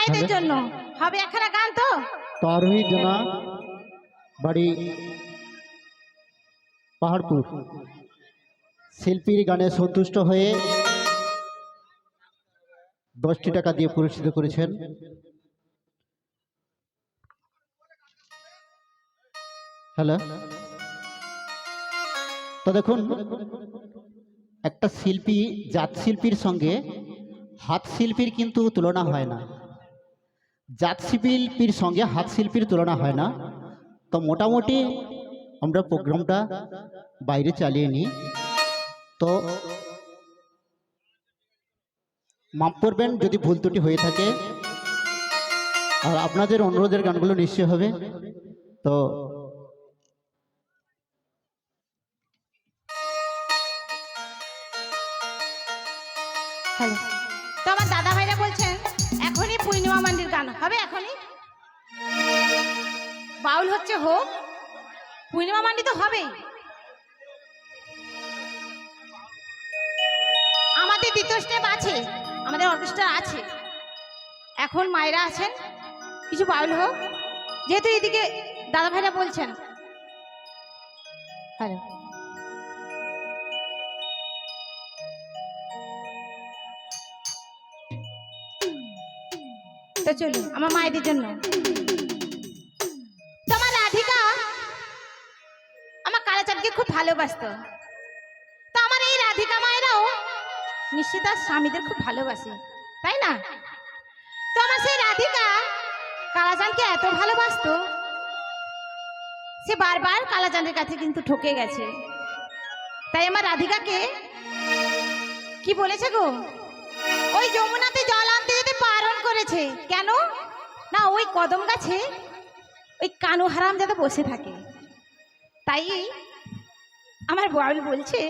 মায়েদের জন্য হবে একখানা গান তো। আরোহী জনা বাড়ি পাহাড়পুর শিল্পীর গানে সন্তুষ্ট হয়ে 10টি টাকা দিয়ে পুরস্কৃত করেছেন। হ্যালো, তো দেখুন, একটা শিল্পী জাত শিল্পীর সঙ্গে হাত শিল্পীর কিন্তু তুলনা হয় না। জাত শিল্পীর সঙ্গে হাত শিল্পীর তুলনা হয় না। তো মোটামুটি আমরা প্রোগ্রামটা বাইরে চালিয়ে নিই, তো মাফ করবেন যদি ভুল ত্রুটি হয়ে থাকে। আর আপনাদের অনুরোধের গানগুলো নিশ্চয় হবে। তো হ্যালো, তো আমার দাদা ভাইরা বলছেন এখনই পূর্ণিমা মান্ডির গান হবে। এখনই বাউল হচ্ছে হোক, পূর্ণিমা মান্ডি তো হবেই। আমাদের দ্বিতীয় স্টেপ আছে, আমাদের অর্কেস্ট্রা আছে। এখন মায়েরা আছেন, কিছু বাউল হোক, যেহেতু এদিকে দাদা ভাইরা বলছেন। হ্যালো, তো চলুন আমার মায়েদের জন্য। তোমার রাধিকা আমার কালাচাঁদকে খুব ভালোবাসতো। তো আমার এই রাধিকা মায়েরাও নিশ্চয়ই তার স্বামীদের খুব ভালোবাসে, তাই না? তো আমার সেই রাধিকা কালাচাঁদকে এত ভালোবাসতো, সে বারবার কালাচাঁদের কাছে কিন্তু ঠকে গেছে। তাই আমার রাধিকাকে কি বলেছে গো, ওই যমুনাতে জল আনতে যেতে বারণ করেছে। কেন না, ওই কদম গাছে ওই কানু হারাম যাতে বসে থাকে। তাই আমার বাউল বলছে,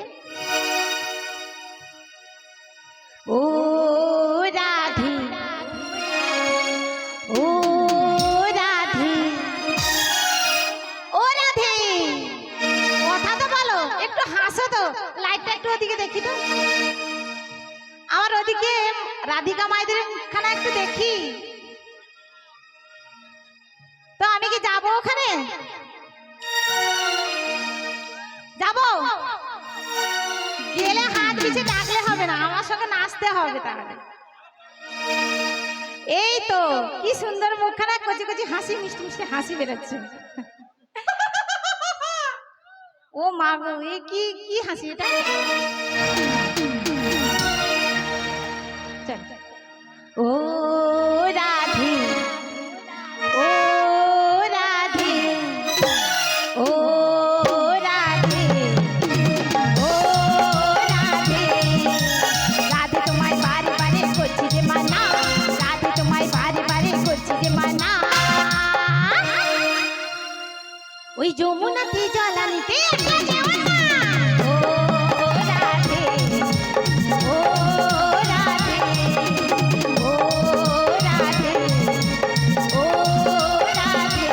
ও রাধে, ও রাধে, ও রাধে, কথা তো বলো, একটু হাসো তো, লাইটটা একটু ওদিকে দেখি তো, আমার ওদিকে রাধিকা মায়েদের খানা একটু দেখি তো। আমি কি যাবো ওখানে? যাবো? গেলে হাত পিছিয়ে ডাকলে হবে না, আমার সঙ্গে নাচতে হবে। তাহলে এই তো কি সুন্দর মুখখানা, কচি কচি হাসি, মিষ্টি মিষ্টি হাসি বেরোচ্ছে। ও মা গো, এ কি কি হাসি এটা? ও রাধে, ও রাধে, ও রাধে, ও রাধে, রাধে তোমায় বারে বারে করছি যে মানা, রাধে তোমায় বারে বারে করছি যে মানা, ওই যমুনাতে জল আনতে একলা যেও না। ও রাধে, ও রাধে, ও রাধে, ও রাধে।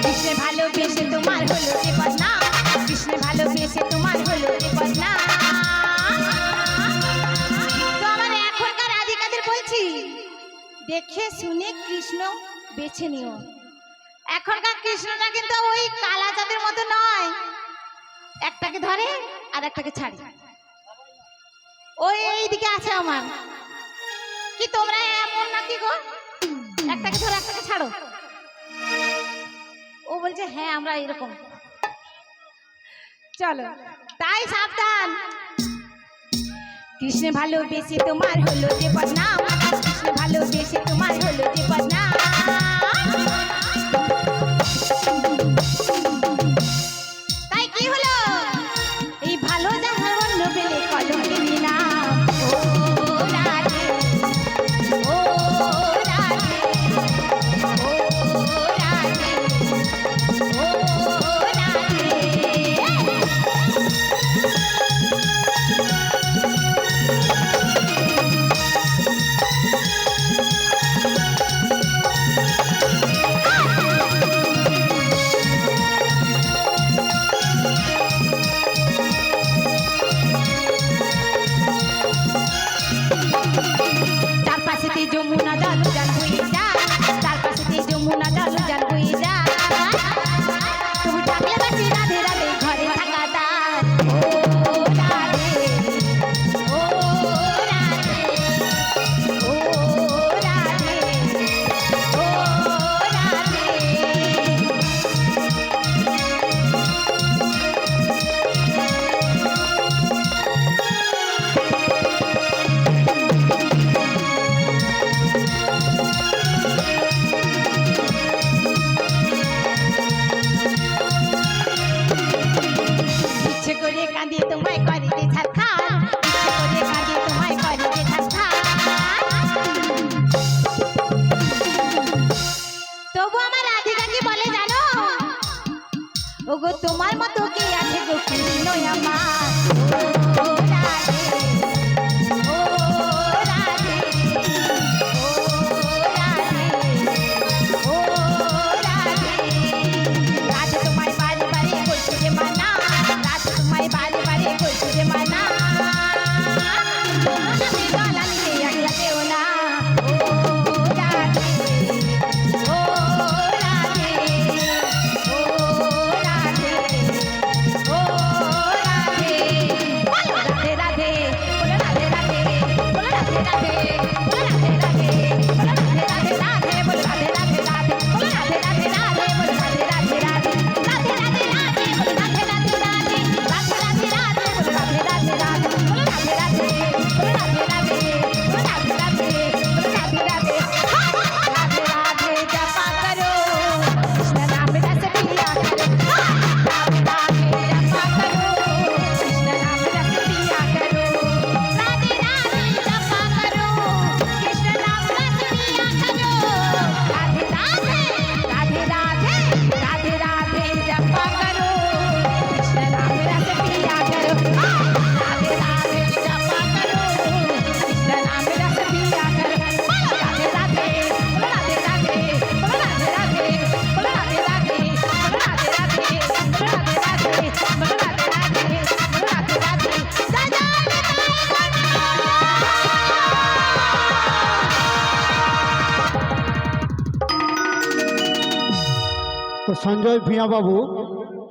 কৃষ্ণে ভালোবেসে তোমার হলো যে বদনাম, কৃষ্ণে ভালোবেসে তোমার হলো যে বদনাম। তো আমার এখনকার রাধিকাদের বলছি, দেখে শুনে কৃষ্ণ বেছে নিও। এখনকার কৃষ্ণটা কিন্তু ওই কালাচাঁদের মতো নয়, একটাকে ধরে আর একটাকে ছাড়ে। ওই এইদিকে আছে আমার, কি তোমরা এমন নাকি গো, একটাকে ধরে একটাকে ছাড়ো? ও বলছে হ্যাঁ আমরা এরকম। চলো তাই সাবধান। কৃষ্ণ ভালোবেসে তোমার হলো যে বদনাম, কৃষ্ণ ভালোবেসে তোমার হলো যে বদনাম। তাই কি হলো, এই ভালো যাহার অন্য পেলে কলঙ্কিনী নাম। ও রাধে, ও রাধে, ও রাধে, ও রাধে। সঞ্জয় ভীণাবাবু